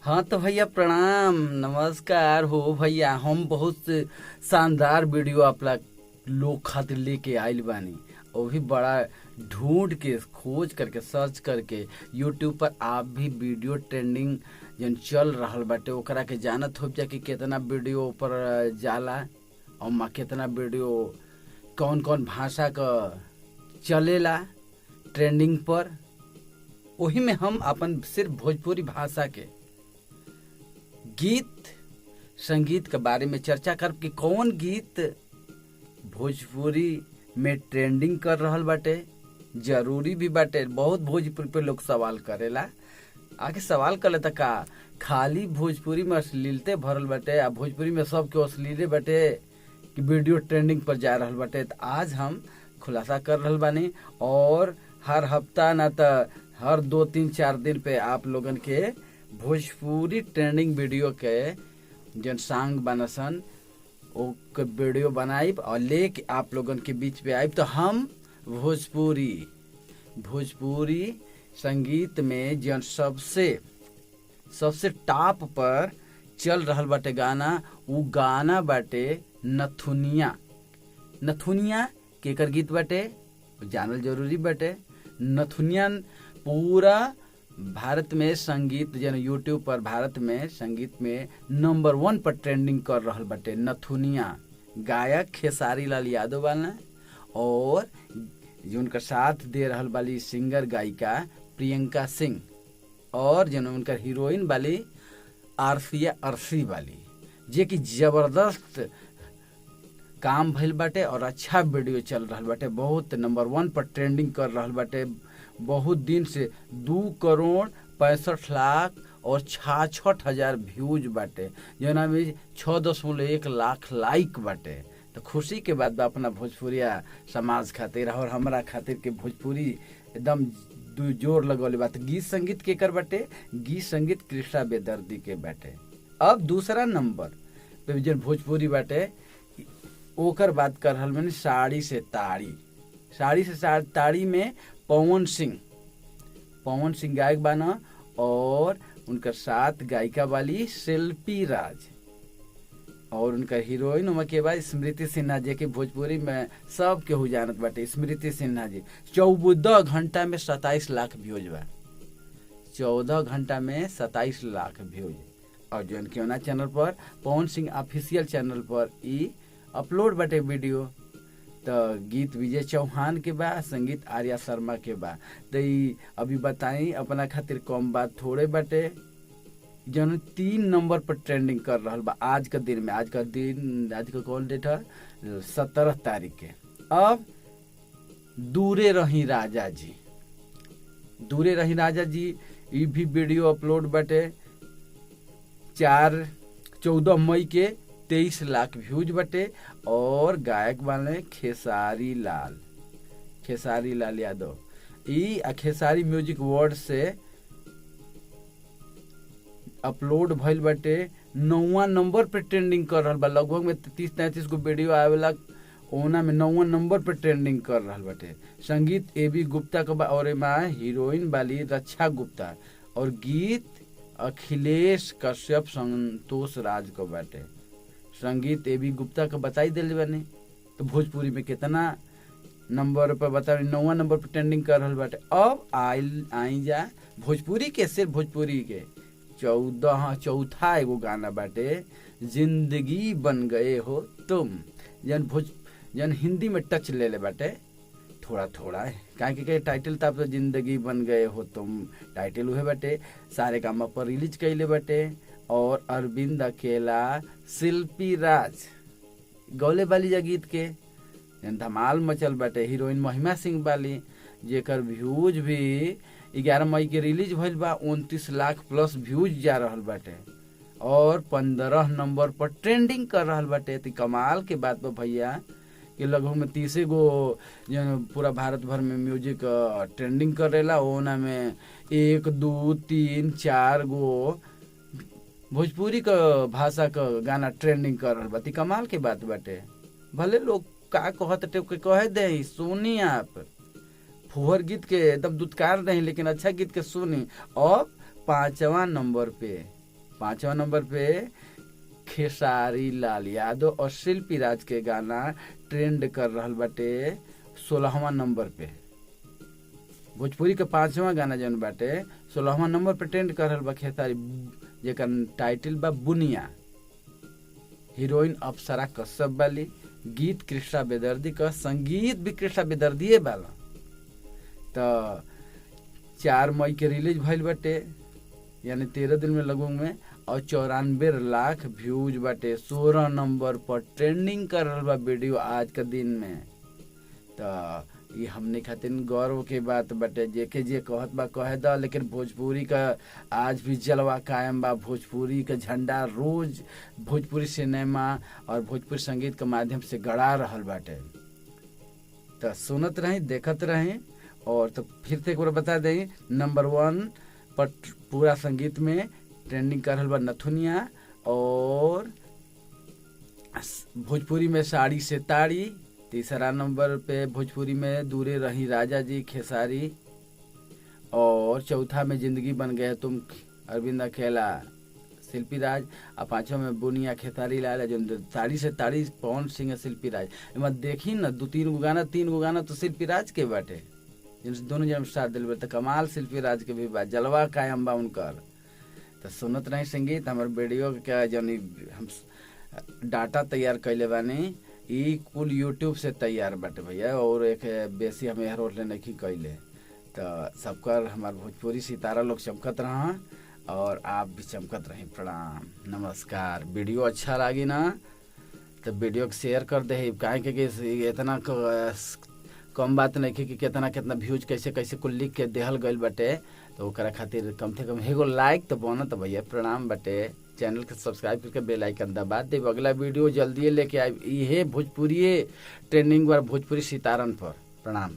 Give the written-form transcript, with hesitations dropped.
हाँ तो भैया प्रणाम नमस्कार हो भैया। हम बहुत शानदार वीडियो आप लोग खातिर लेके आइल बानी। वो भी बड़ा ढूंढ के खोज करके सर्च करके यूट्यूब पर आप भी वीडियो ट्रेंडिंग जन चल रहल बाटे ओकरा के जानत हो जा कि कितना वीडियो पर जाला और कितना वीडियो कौन कौन भाषा का चलेला ट्रेंडिंग पर। वही में हम अपन सिर्फ भोजपुरी भाषा के गीत संगीत के बारे में चर्चा कर कि कौन गीत भोजपुरी में ट्रेंडिंग कर रहल बाटे। जरूरी भी बाटे, बहुत भोजपुरी पे लोग सवाल करेला। आगे सवाल कर लेता का खाली भोजपुरी में अश्लीलते भरल बाटे आ भोजपुरी में सबके अश्लीले बाटे कि वीडियो ट्रेंडिंग पर जा रहल बाटे। तो आज हम खुलासा कर रहल बानी और हर हफ्ता ना तो हर 2-3-4 दिन पे आप लोगन के भोजपुरी ट्रेंडिंग वीडियो के जन सॉन्ग बनसन ओ के वीडियो बनाइब और लेके आप लोगन के बीच पे आइब। तो हम भोजपुरी संगीत में जन सबसे टॉप पर चल रहल बाटे गाना, वो गाना बाटे नथुनिया। नथुनिया केकर गीत बाटे जानल जरूरी बाटे। नथुनिया पूरा भारत में संगीत जन यूट्यूब पर भारत में संगीत में नंबर 1 पर ट्रेंडिंग कर रहल बाटे। नथुनिया गायक खेसारी लाल यादव वाला और जो उनका साथ दे रहल वाली सिंगर गायिका प्रियंका सिंह और जो उनका हीरोइन वाली आरसिया अरसी वाली, जे कि जबरदस्त काम भइल बाटे और अच्छा वीडियो चल रहल बाटे। बहुत नंबर 1 पर ट्रेंडिंग कर रहल बाटे। बहुत दिन से 2,65,00,000 और 66,000 व्यूज बाटे, जना में 6.1 लाख लाइक बाटे। तो खुशी के बात बा अपना भोजपुरिया समाज खातिर और हमरा खातिर के भोजपुरी एकदम जोर लगौले बात। गीत संगीत के कर बाटे, गीत संगीत कृष्णा बेदर्दी के बाटे। अब दूसरा नंबर पे जन भोजपुरी बाटे ओकर बात कर रहल बानी साड़ी से ताड़ी में पवन सिंह गायक बाना और उनका साथ गायिका वाली शिल्पी राज और उनका हीरोइन उमा के बाद स्मृति सिन्हा जी के भोजपुरी में सब केहू जानत बाटे। स्मृति सिन्हा जी 14 घंटा में 27 लाख व्यूज बा। 14 घंटा में 27 लाख व्यूज और जो उनके चैनल पर पवन सिंह ऑफिशियल चैनल पर ई अपलोड बाटे वीडियो। तो गीत विजय चौहान के बा, संगीत आर्या शर्मा के बा। तो अभी बताई अपना खातिर कम बात थोड़े बाटे जन 3 नंबर पर ट्रेंडिंग कर रहल बा आज का दिन में। आज का कौन डेट है 17 तारीख के। अब दूरे रही राजा जी ये भी वीडियो अपलोड बाटे 14 मई के 23 लाख व्यूज बटे और गायक वाले खेसारी लाल यादव। खेसारी म्यूजिक वर्ड से अपलोड भइल बटे 9वां नंबर पे ट्रेंडिंग कर रहल बा। लगभग में 33-33 गो वीडियो आवेला ओना में 9वां नंबर पे ट्रेंडिंग कर रहल बटे। संगीत AB गुप्ता का बा और एमा हीरोइन वाली रक्षा गुप्ता और गीत अखिलेश कश्यप संतोष राज को बाटे। संगीत AB गुप्ता का बताई दिल बने। तो भोजपुरी में कितना नंबर पर बता 9वां नंबर पर ट्रेंडिंग कर रहल बाटे। अब आई जा भोजपुरी के सिर्फ भोजपुरी के चौथा एगो गाना बाटे जिंदगी बन गए हो तुम। जन हिंदी में टच ले बाटे थोड़ा काहे टाइटल तब तो जिंदगी बन गए हो तुम टाइटल हुए बाटे। सारे गामा पर रिलीज कैले बाटे और अरविंद अकेला शिल्पी राज गौले वाली जा गीत के धमाल मचल बाटे। हीरोइन महिमा सिंह वाली जेकर व्यूज भी 11 मई के रिलीज भइल बा 29 लाख प्लस व्यूज जा रहल बाटे और 15 नंबर पर ट्रेंडिंग कर रहल बाटे। तो कमाल के बात बा भैया कि लगभग में 30 गो पूरा भारत भर में म्यूजिक ट्रेंडिंग करेला ओना में 1 2 3 4 गो भोजपुरी का भाषा का गाना ट्रेंडिंग कर रहल बा। कमाल के बात बाटे। भले लोग का कहते कहे दे सुनी आप फुहर गीत के एकदम दुत्कार नहीं, लेकिन अच्छा गीत के सुनी। अब 5वां नंबर पे 5वां नंबर पे खेसारी लाल यादव और शिल्पी राज के गाना ट्रेंड कर रहल बाटे 16वां नंबर पे। भोजपुरी के 5वां गाना जौन बाटे 16वां नंबर पे ट्रेंड कर रहल बा खेसारी, जेकर टाइटल बा बुनिया। हीरोइन अप्सरा कश्यप वाली, गीत कृष्णा बेदर्दी का, संगीत भी कृष्णा बेदर्दी वाला। तो 4 मई के रिलीज भइल बाटे, यानी 13 दिन में लगभग में, और 94 लाख व्यूज बाटे। 16 नंबर पर ट्रेंडिंग कर रहल बा वीडियो आज के दिन में। तो ये हमने खातिर गौरव के बात बाटे। जेके जे कहत बा कहे दा, लेकिन भोजपुरी का आज भी जलवा कायम बा। भोजपुरी का झंडा रोज भोजपुरी सिनेमा और भोजपुरी संगीत के माध्यम से गड़ा रहल बाटे। तो सुनत रही, देखत रही। और तो फिर से एक बार बता दें, नंबर 1 पर पूरा संगीत में ट्रेंडिंग कर रहल बा नथुनिया, और भोजपुरी में साड़ी से ताड़ी। तीसरा नंबर पे भोजपुरी में दूरे रही राजा जी खेसारी, और चौथा में जिंदगी बन गए तुम अरविंद अकेला शिल्पी राज, और 5वां में बुनिया खेसारी लाल, जो ताड़ी से ताड़ी पवन सिंह शिल्पी राज। एम देखी ना 2-3 गो गाना तो शिल्पी राज के बाटे, जिनसे दोनों जन साथ दिल बा। कमाल शिल्पी राज के भी बा, जलवा कायम बा उनकर। तो सुनत रही संगीत। हमार वीडियो के जौन हम डाटा तैयार कैले बानी, ई कुल यूट्यूब से तैयार बाटे भैया, और एक बेसी हम यहाँ रोड नहीं कैले। तो सबकर हमार भोजपुरी सितारा लोग चमकत रहा, और आप भी चमकत रही। प्रणाम, नमस्कार। वीडियो अच्छा लगी ना तो वीडियो को शेयर कर दे। काहे कि इतना कम बात नहीं कि कितना व्यूज कैसे कैसे कुल लिख के देहल गइल बाटे। तो ओकरा खातिर कम से कम एगो लाइक तो बनत भैया। प्रणाम बाटे। चैनल के सब्सक्राइब करके बेल आइकन दबा देब। अगला वीडियो जल्दी लेके आए। ये भोजपुरी ट्रेंडिंग वाला भोजपुरी सितारन पर। प्रणाम।